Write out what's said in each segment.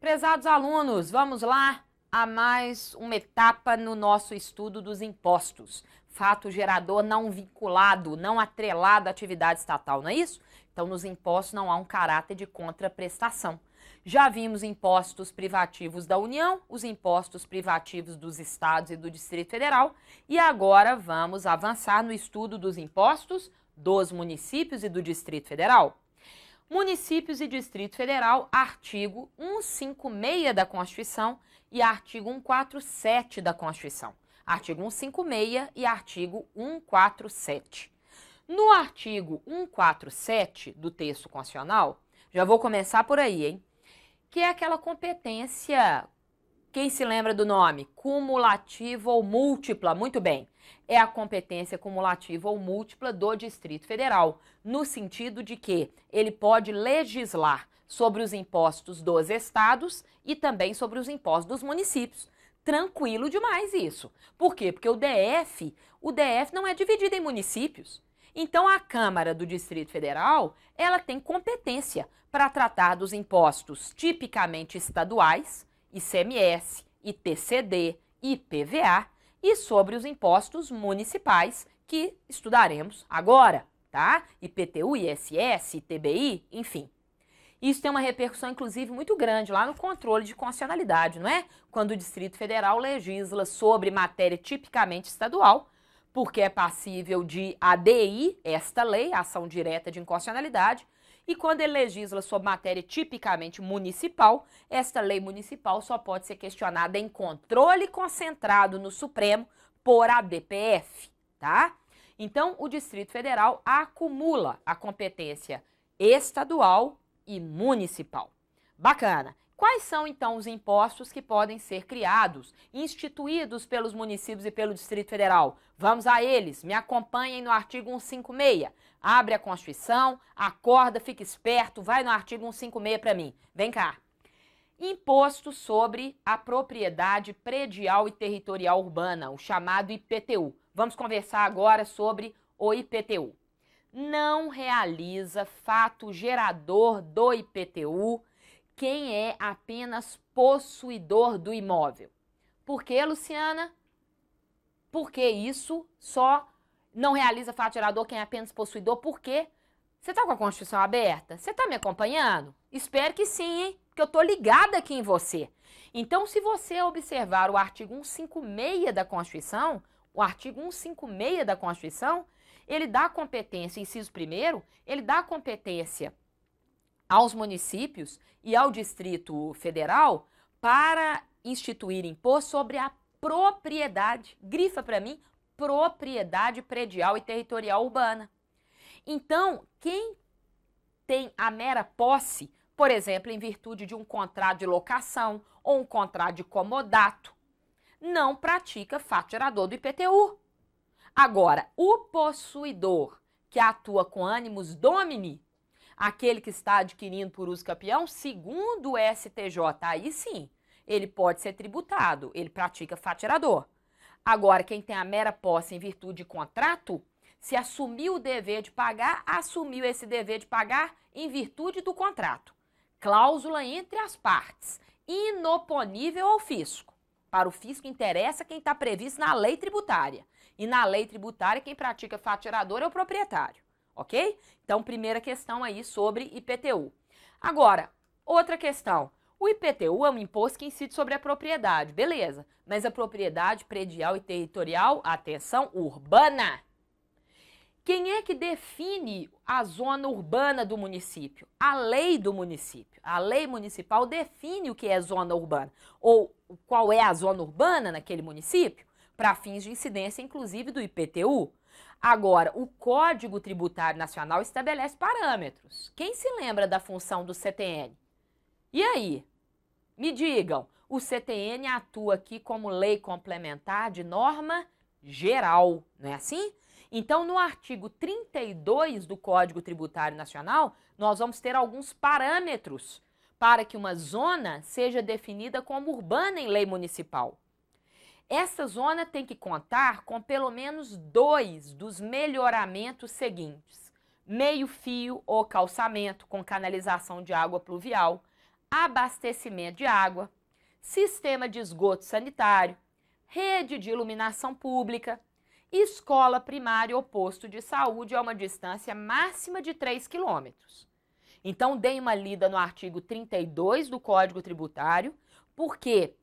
Prezados alunos, vamos lá a mais uma etapa no nosso estudo dos impostos. Fato gerador não vinculado, não atrelado à atividade estatal, não é isso? Então, nos impostos não há um caráter de contraprestação. Já vimos impostos privativos da União, os impostos privativos dos estados e do Distrito Federal, e agora vamos avançar no estudo dos impostos dos municípios e do Distrito Federal. Municípios e Distrito Federal, artigo 156 da Constituição e artigo 147 da Constituição. Artigo 156 e artigo 147. No artigo 147 do texto constitucional, já vou começar por aí, hein? Que é aquela competência, quem se lembra do nome? Cumulativa ou múltipla, muito bem. É a competência cumulativa ou múltipla do Distrito Federal, no sentido de que ele pode legislar sobre os impostos dos estados e também sobre os impostos dos municípios. Tranquilo demais isso. Por quê? Porque o DF não é dividido em municípios. Então, a Câmara do Distrito Federal, ela tem competência para tratar dos impostos tipicamente estaduais, ICMS, ITCD, IPVA, e sobre os impostos municipais que estudaremos agora, tá? IPTU, ISS, ITBI, enfim. Isso tem uma repercussão, inclusive, muito grande lá no controle de constitucionalidade, não é? Quando o Distrito Federal legisla sobre matéria tipicamente estadual, porque é passível de ADI, esta lei, ação direta de inconstitucionalidade, e quando ele legisla sobre matéria tipicamente municipal, esta lei municipal só pode ser questionada em controle concentrado no Supremo por ADPF, tá? Então, o Distrito Federal acumula a competência estadual e municipal. Bacana. Quais são, então, os impostos que podem ser criados, instituídos pelos municípios e pelo Distrito Federal? Vamos a eles. Me acompanhem no artigo 156. Abre a Constituição, acorda, fica esperto, vai no artigo 156 para mim. Vem cá. Imposto sobre a propriedade predial e territorial urbana, o chamado IPTU. Vamos conversar agora sobre o IPTU. Não realiza fato gerador do IPTU quem é apenas possuidor do imóvel. Por que, Luciana? Porque isso só não realiza fato gerador quem é apenas possuidor. Por quê? Você está com a Constituição aberta? Você está me acompanhando? Espero que sim, hein? Porque eu estou ligada aqui em você. Então, se você observar o artigo 156 da Constituição, ele dá competência, inciso 1º, ele dá competência aos municípios e ao Distrito Federal para instituir imposto sobre a propriedade, grifa para mim, propriedade predial e territorial urbana. Então, quem tem a mera posse, por exemplo, em virtude de um contrato de locação ou um contrato de comodato, não pratica fato gerador do IPTU. Agora, o possuidor que atua com ânimos domini, aquele que está adquirindo por uso campeão, segundo o STJ, aí sim, ele pode ser tributado, ele pratica fato gerador. Agora, quem tem a mera posse em virtude de contrato, se assumiu o dever de pagar, assumiu esse dever de pagar em virtude do contrato. Cláusula entre as partes, inoponível ao fisco. Para o fisco interessa quem está previsto na lei tributária. E na lei tributária, quem pratica fato gerador é o proprietário. Ok? Então, primeira questão aí sobre IPTU. Agora, outra questão. O IPTU é um imposto que incide sobre a propriedade, beleza. Mas a propriedade predial e territorial, atenção, urbana. Quem é que define a zona urbana do município? A lei do município. A lei municipal define o que é zona urbana. Ou qual é a zona urbana naquele município, para fins de incidência, inclusive, do IPTU. Agora, o Código Tributário Nacional estabelece parâmetros. Quem se lembra da função do CTN? E aí? Me digam, o CTN atua aqui como lei complementar de norma geral, não é assim? Então, no artigo 32 do Código Tributário Nacional, nós vamos ter alguns parâmetros para que uma zona seja definida como urbana em lei municipal. Essa zona tem que contar com pelo menos 2 dos melhoramentos seguintes: meio-fio ou calçamento com canalização de água pluvial, abastecimento de água, sistema de esgoto sanitário, rede de iluminação pública, escola primária ou posto de saúde a uma distância máxima de 3 quilômetros. Então, dei uma lida no artigo 32 do Código Tributário, porque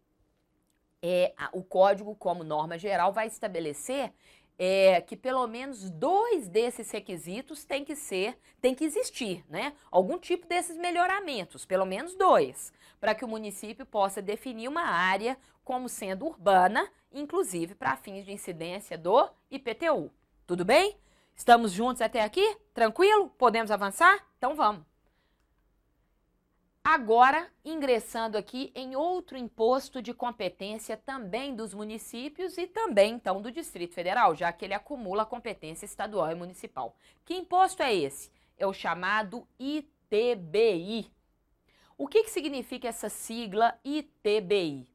o Código, como norma geral, vai estabelecer que pelo menos 2 desses requisitos tem que existir, né? Algum tipo desses melhoramentos, pelo menos 2, para que o município possa definir uma área como sendo urbana, inclusive para fins de incidência do IPTU. Tudo bem? Estamos juntos até aqui? Tranquilo? Podemos avançar? Então vamos. Agora, ingressando aqui em outro imposto de competência também dos municípios e também, então, do Distrito Federal, já que ele acumula a competência estadual e municipal. Que imposto é esse? É o chamado ITBI. O que significa essa sigla ITBI?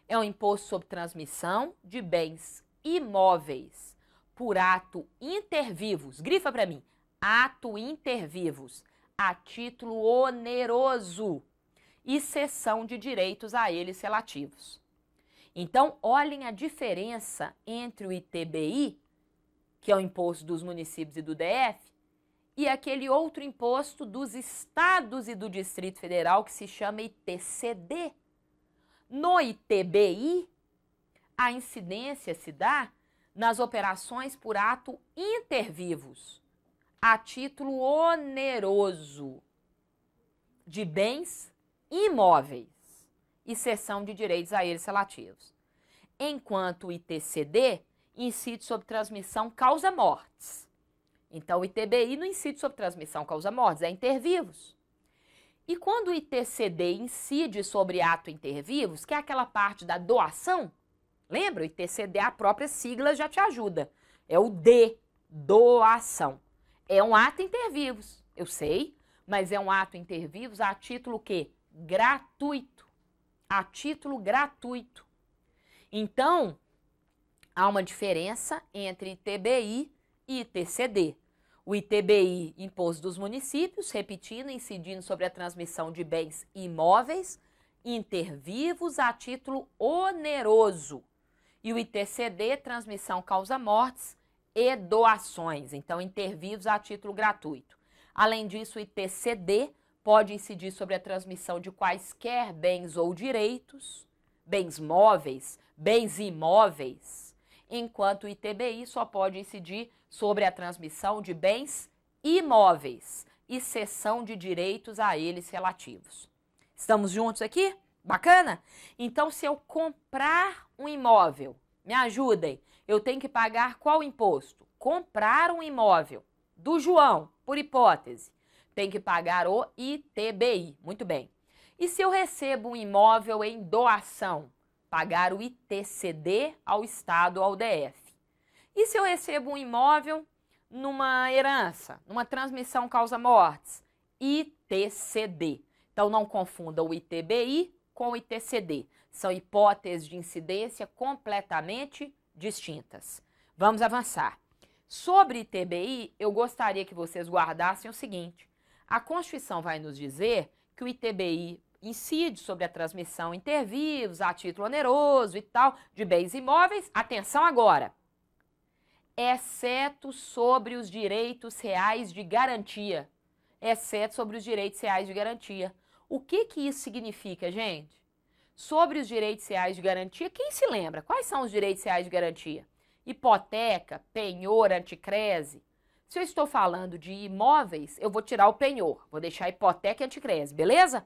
É um imposto sobre transmissão de bens imóveis por ato intervivos. Grifa para mim. Ato intervivos. A título oneroso e cessão de direitos a eles relativos. Então, olhem a diferença entre o ITBI, que é o imposto dos municípios e do DF, e aquele outro imposto dos estados e do Distrito Federal que se chama ITCD. No ITBI, a incidência se dá nas operações por ato intervivos, a título oneroso de bens imóveis e cessão de direitos a eles relativos. Enquanto o ITCD incide sobre transmissão causa-mortes. Então, o ITBI não incide sobre transmissão causa-mortes, é intervivos. E quando o ITCD incide sobre ato intervivos, que é aquela parte da doação, lembra? O ITCD, a própria sigla já te ajuda. É o D, doação. É um ato intervivos, eu sei, mas é um ato intervivos a título quê? Gratuito. A título gratuito. Então, há uma diferença entre ITBI e ITCD. O ITBI, imposto dos municípios, repetindo, incidindo sobre a transmissão de bens imóveis, intervivos a título oneroso. E o ITCD, transmissão causa-mortes e doações, então intervivos a título gratuito. Além disso, o ITCD pode incidir sobre a transmissão de quaisquer bens ou direitos, bens móveis, bens imóveis, enquanto o ITBI só pode incidir sobre a transmissão de bens imóveis e cessão de direitos a eles relativos. Estamos juntos aqui? Bacana? Então, se eu comprar um imóvel, me ajudem, eu tenho que pagar qual imposto? Comprar um imóvel do João, por hipótese, tem que pagar o ITBI. Muito bem. E se eu recebo um imóvel em doação? Pagar o ITCD ao Estado ou ao DF. E se eu recebo um imóvel numa herança, numa transmissão causa-mortes? ITCD. Então, não confunda o ITBI com o ITCD. São hipóteses de incidência completamente distintas. Vamos avançar. Sobre ITBI, eu gostaria que vocês guardassem o seguinte. A Constituição vai nos dizer que o ITBI incide sobre a transmissão intervivos, a título oneroso e tal, de bens imóveis. Atenção agora. Exceto sobre os direitos reais de garantia. Exceto sobre os direitos reais de garantia. O que isso significa, gente? Sobre os direitos reais de garantia, quem se lembra? Quais são os direitos reais de garantia? Hipoteca, penhor, anticrese. Se eu estou falando de imóveis, eu vou tirar o penhor. Vou deixar hipoteca e anticrese, beleza?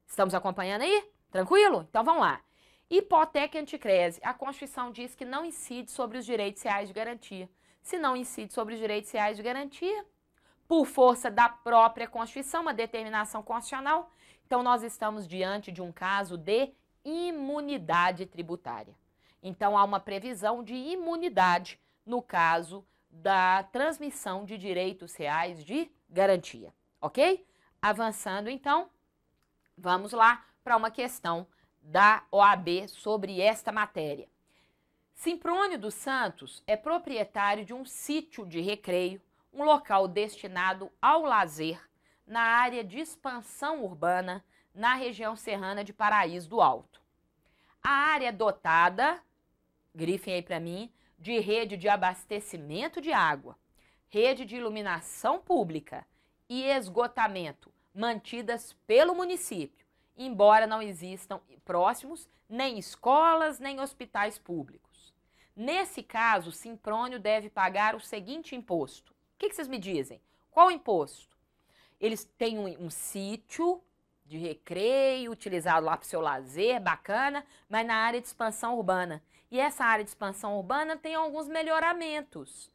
Estamos acompanhando aí? Tranquilo? Então vamos lá. Hipoteca e anticrese. A Constituição diz que não incide sobre os direitos reais de garantia. Se não incide sobre os direitos reais de garantia, por força da própria Constituição, uma determinação constitucional, então nós estamos diante de um caso de imunidade tributária. Então há uma previsão de imunidade no caso da transmissão de direitos reais de garantia, ok? Avançando então, vamos lá para uma questão da OAB sobre esta matéria. Simprônio dos Santos é proprietário de um sítio de recreio, um local destinado ao lazer na área de expansão urbana, na região serrana de Paraíso do Alto. A área dotada, grifem aí para mim, de rede de abastecimento de água, rede de iluminação pública e esgotamento mantidas pelo município, embora não existam próximos nem escolas nem hospitais públicos. Nesse caso, o Simprônio deve pagar o seguinte imposto. O que vocês me dizem? Qual imposto? Eles têm um sítio de recreio, utilizado lá para o seu lazer, bacana, mas na área de expansão urbana. E essa área de expansão urbana tem alguns melhoramentos.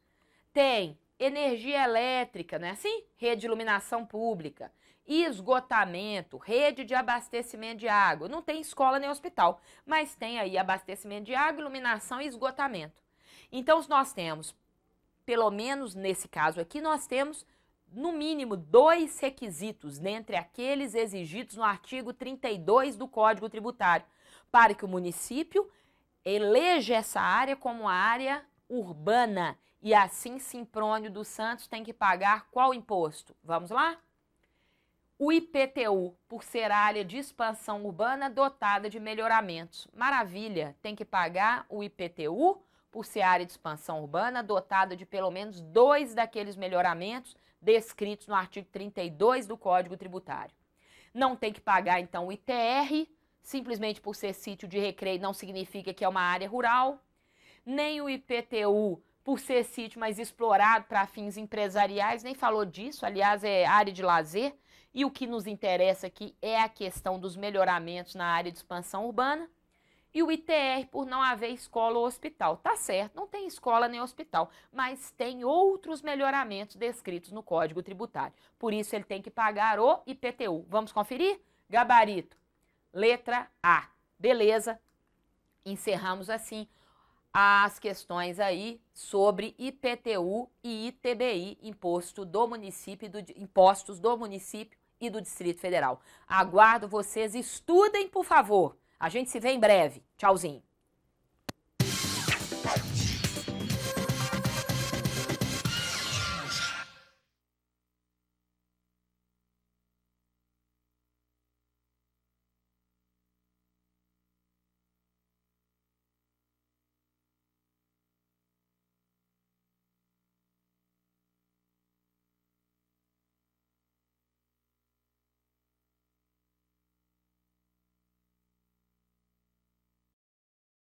Tem energia elétrica, não é assim? Rede de iluminação pública, esgotamento, rede de abastecimento de água. Não tem escola nem hospital, mas tem aí abastecimento de água, iluminação e esgotamento. Então, nós temos, pelo menos nesse caso aqui, nós temos no mínimo 2 requisitos dentre aqueles exigidos no artigo 32 do Código Tributário, para que o município eleja essa área como área urbana e assim Simprônio dos Santos tem que pagar qual imposto? Vamos lá? O IPTU, por ser área de expansão urbana dotada de melhoramentos. Maravilha, tem que pagar o IPTU por ser área de expansão urbana dotada de pelo menos 2 daqueles melhoramentos descritos no artigo 32 do Código Tributário. Não tem que pagar, então, o ITR, simplesmente por ser sítio de recreio não significa que é uma área rural, nem o IPTU por ser sítio mais explorado para fins empresariais, nem falou disso, aliás, é área de lazer, e o que nos interessa aqui é a questão dos melhoramentos na área de expansão urbana, e o ITR por não haver escola ou hospital. Tá certo, não tem escola nem hospital, mas tem outros melhoramentos descritos no Código Tributário. Por isso ele tem que pagar o IPTU. Vamos conferir? Gabarito. Letra A. Beleza. Encerramos assim as questões aí sobre IPTU e ITBI, impostos do município e do Distrito Federal. Aguardo vocês, estudem, por favor. A gente se vê em breve. Tchauzinho.